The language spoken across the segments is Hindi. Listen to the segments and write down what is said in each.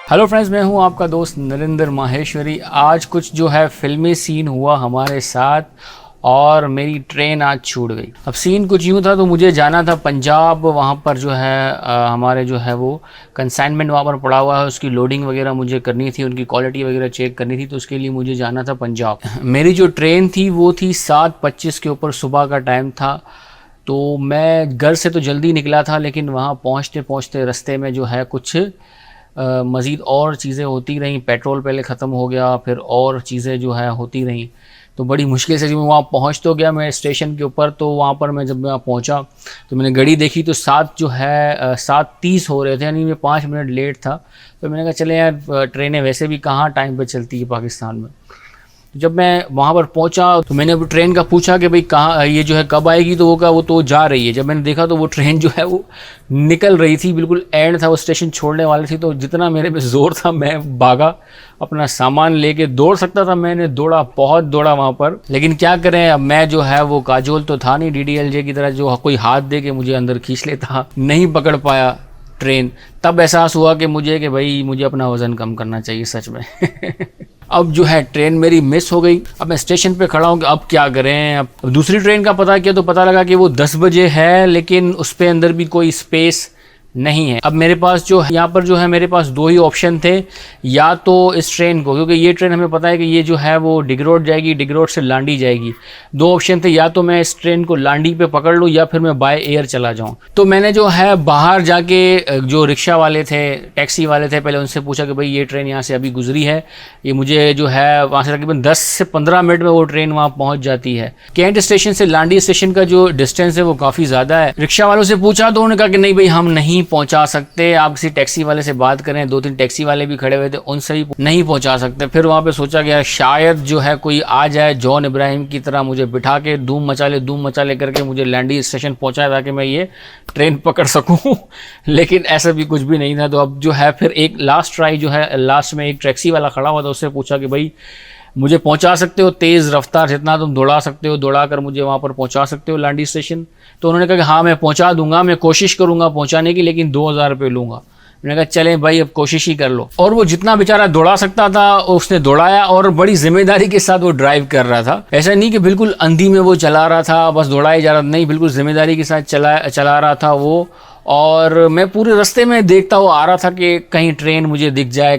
हेलो फ्रेंड्स, मैं हूं आपका दोस्त नरेंद्र माहेश्वरी। आज कुछ जो है फिल्मी सीन हुआ हमारे साथ और मेरी ट्रेन आज छूट गई। अब सीन कुछ यूँ था, तो मुझे जाना था पंजाब। वहाँ पर जो है हमारे जो है वो कंसाइनमेंट वहाँ पर पड़ा हुआ है, उसकी लोडिंग वगैरह मुझे करनी थी, उनकी क्वालिटी वगैरह चेक करनी थी, तो उसके लिए मुझे जाना था पंजाब। मेरी जो ट्रेन थी वो थी 7:25 के ऊपर, सुबह का टाइम था। तो मैं घर से तो जल्दी निकला था, लेकिन वहाँ पहुँचते पहुँचते रास्ते में जो है कुछ मज़ीद और चीज़ें होती रहीं। पेट्रोल पहले ख़त्म हो गया, फिर और चीज़ें जो है होती रहीं। तो बड़ी मुश्किल से जब मैं वहाँ पहुँच तो गया मैं स्टेशन के ऊपर। तो वहाँ पर मैं जब मैं पहुँचा तो मैंने घड़ी देखी तो 7:30 हो रहे थे, यानी मैं 5 मिनट लेट था। तो मैंने कहा चले यार, ट्रेनें वैसे भी कहाँ टाइम पे चलती है पाकिस्तान में। जब मैं वहाँ पर पहुँचा तो मैंने ट्रेन का पूछा कि भाई कहाँ ये जो है कब आएगी, तो वो तो जा रही है। जब मैंने देखा तो वो ट्रेन जो है वो निकल रही थी, बिल्कुल एंड था, वो स्टेशन छोड़ने वाली थी। तो जितना मेरे पे जोर था मैं भागा, अपना सामान लेके दौड़ सकता था मैंने दौड़ा, बहुत दौड़ा वहाँ पर। लेकिन क्या करें, अब मैं जो है वो काजोल तो था नहीं DDLJ की तरह जो कोई हाथ दे के मुझे अंदर खींच लेता, नहीं पकड़ पाया ट्रेन। तब एहसास हुआ कि भाई मुझे अपना वज़न कम करना चाहिए सच में। अब जो है ट्रेन मेरी मिस हो गई। अब मैं स्टेशन पे खड़ा हूँ कि अब क्या करें। अब दूसरी ट्रेन का पता किया तो पता लगा कि वो 10 बजे है, लेकिन उस पे अंदर भी कोई स्पेस नहीं है। अब मेरे पास जो यहाँ पर जो है मेरे पास 2 ही ऑप्शन थे, या तो इस ट्रेन को, क्योंकि ये ट्रेन हमें पता है कि ये जो है वो डिग रोड जाएगी, डिग रोड से लांडी जाएगी। 2 ऑप्शन थे, या तो मैं इस ट्रेन को लांडी पे पकड़ लूँ या फिर मैं बाय एयर चला जाऊँ। तो मैंने जो है बाहर जाके जो रिक्शा वाले थे, टैक्सी वाले थे, पहले उनसे पूछा कि भाई ये ट्रेन यहाँ से अभी गुजरी है, ये मुझे जो है वहाँ से तकरीबन 10 से 15 मिनट में वो ट्रेन वहाँ पहुँच जाती है। कैंट स्टेशन से लांडी स्टेशन का जो डिस्टेंस है वो काफ़ी ज़्यादा है। रिक्शा वालों से पूछा तो उन्होंने कहा कि नहीं भाई हम नहीं पहुंचा सकते, आप किसी टैक्सी वाले से बात करें। 2-3 टैक्सी वाले भी खड़े हुए थे, उनसे भी नहीं पहुंचा सकते। फिर वहां पे सोचा गया शायद जो है कोई आ जाए जॉन इब्राहिम की तरह, मुझे बिठा के धूम मचा ले करके मुझे लैंडी स्टेशन पहुंचाए ताकि मैं ये ट्रेन पकड़ सकूं। लेकिन ऐसा भी कुछ भी नहीं था। तो अब जो है फिर एक लास्ट ट्राई जो है, लास्ट में एक टैक्सी वाला खड़ा हुआ था, उससे पूछा कि भाई मुझे पहुंचा सकते हो, तेज़ रफ्तार जितना तुम दौड़ा सकते हो दौड़ा कर मुझे वहाँ पर पहुंचा सकते हो लांडी स्टेशन। तो उन्होंने कहा कि हाँ मैं पहुंचा दूंगा, मैं कोशिश करूंगा पहुंचाने की, लेकिन 2000 रुपये लूँगा। मैंने कहा चलें भाई अब कोशिश ही कर लो। और वो जितना बेचारा दौड़ा सकता था उसने दौड़ाया, और बड़ी जिम्मेदारी के साथ वो ड्राइव कर रहा था। ऐसा नहीं कि बिल्कुल अंधी में वो चला रहा था, बस दौड़ाई जा रहा था, नहीं, बिल्कुल जिम्मेदारी के साथ चला रहा था वो। और मैं पूरे रास्ते में देखता हुआ आ रहा था कि कहीं ट्रेन मुझे दिख जाए,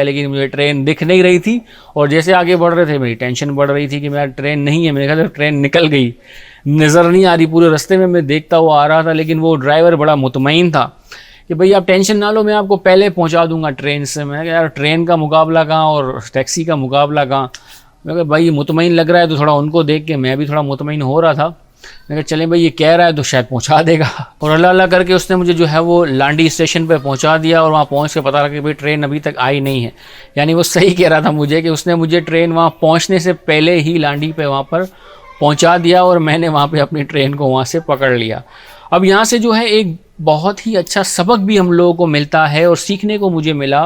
लेकिन मुझे ट्रेन दिख नहीं रही थी। और जैसे आगे बढ़ रहे थे मेरी टेंशन बढ़ रही थी कि मेरा ट्रेन नहीं है। मेरे ख्याल से ट्रेन निकल गई, नज़र नहीं आ रही। पूरे रास्ते में मैं देखता हुआ आ रहा था, लेकिन वो ड्राइवर बड़ा मुतमईन था कि भाई आप टेंशन ना लो, मैं आपको पहले पहुंचा दूंगा ट्रेन से। मैंने कहा यार ट्रेन का मुकाबला कहाँ और टैक्सी का मुकाबला कहाँ। मैं कहा भाई मुतमईन लग रहा है, तो थोड़ा उनको देख के मैं भी थोड़ा मुतमईन हो रहा था। मैं कहा चलें भाई ये कह रहा है तो शायद पहुंचा देगा। और अल्लाह अल्लाह करके उसने मुझे जो है वो लांडी स्टेशन पे पहुंचा दिया। और वहाँ पहुंच के पता लगा कि भाई ट्रेन अभी तक आई नहीं है। यानी वो सही कह रहा था मुझे कि उसने मुझे ट्रेन वहाँ पहुँचने से पहले ही लांडी पे वहाँ पर पहुँचा दिया, और मैंने वहाँ पे अपनी ट्रेन को वहाँ से पकड़ लिया। अब यहाँ से जो है एक बहुत ही अच्छा सबक भी हम लोगों को मिलता है, और सीखने को मुझे मिला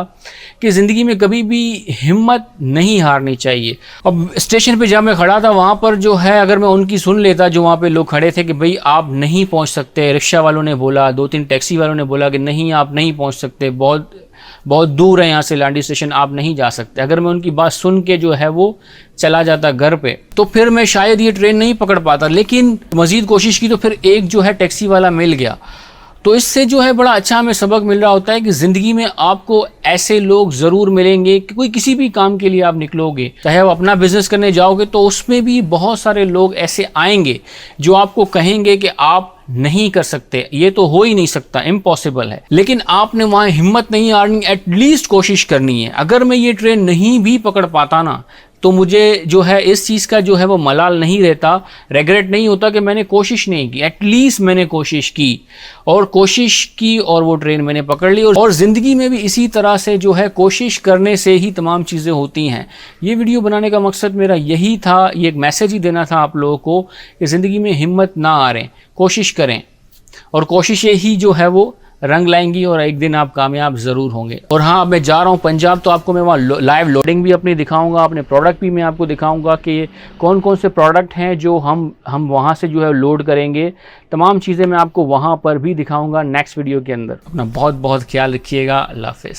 कि ज़िंदगी में कभी भी हिम्मत नहीं हारनी चाहिए। अब स्टेशन पे जब मैं खड़ा था वहाँ पर जो है, अगर मैं उनकी सुन लेता, जो वहाँ पे लोग खड़े थे कि भाई आप नहीं पहुँच सकते, रिक्शा वालों ने बोला, 2-3 टैक्सी वालों ने बोला कि नहीं आप नहीं पहुँच सकते, बहुत दूर है यहाँ से लांडी स्टेशन, आप नहीं जा सकते। अगर मैं उनकी बात सुन के जो है वो चला जाता घर पे, तो फिर मैं शायद ये ट्रेन नहीं पकड़ पाता। लेकिन मज़ीद कोशिश की तो फिर एक जो है टैक्सी वाला मिल गया। तो इससे जो है बड़ा अच्छा हमें सबक मिल रहा होता है कि ज़िंदगी में आपको ऐसे लोग ज़रूर मिलेंगे कि कोई किसी भी काम के लिए आप निकलोगे, चाहे आप अपना बिजनेस करने जाओगे, तो उसमें भी बहुत सारे लोग ऐसे आएंगे जो आपको कहेंगे कि आप नहीं कर सकते, ये तो हो ही नहीं सकता, इम्पॉसिबल है। लेकिन आपने वहाँ हिम्मत नहीं हारनी, एटलीस्ट कोशिश करनी है। अगर मैं ये ट्रेन नहीं भी पकड़ पाता ना, तो मुझे जो है इस चीज़ का जो है वो मलाल नहीं रहता, रेग्रेट नहीं होता कि मैंने कोशिश नहीं की। एटलीस्ट मैंने कोशिश की, और वो ट्रेन मैंने पकड़ ली। और ज़िंदगी में भी इसी तरह से जो है कोशिश करने से ही तमाम चीज़ें होती हैं। ये वीडियो बनाने का मकसद मेरा यही था, ये एक मैसेज ही देना था आप लोगों को कि ज़िंदगी में हिम्मत ना हारें, कोशिश करें, और कोशिशें ही जो है वो रंग लाएंगी, और एक दिन आप कामयाब ज़रूर होंगे। और हाँ, मैं जा रहा हूँ पंजाब, तो आपको मैं वहाँ लाइव लोडिंग भी अपनी दिखाऊंगा, अपने प्रोडक्ट भी मैं आपको दिखाऊंगा कि कौन कौन से प्रोडक्ट हैं जो हम वहाँ से जो है लोड करेंगे। तमाम चीज़ें मैं आपको वहाँ पर भी दिखाऊंगा नेक्स्ट वीडियो के अंदर। अपना बहुत बहुत ख्याल रखिएगा। अल्लाह हाफ़िज़।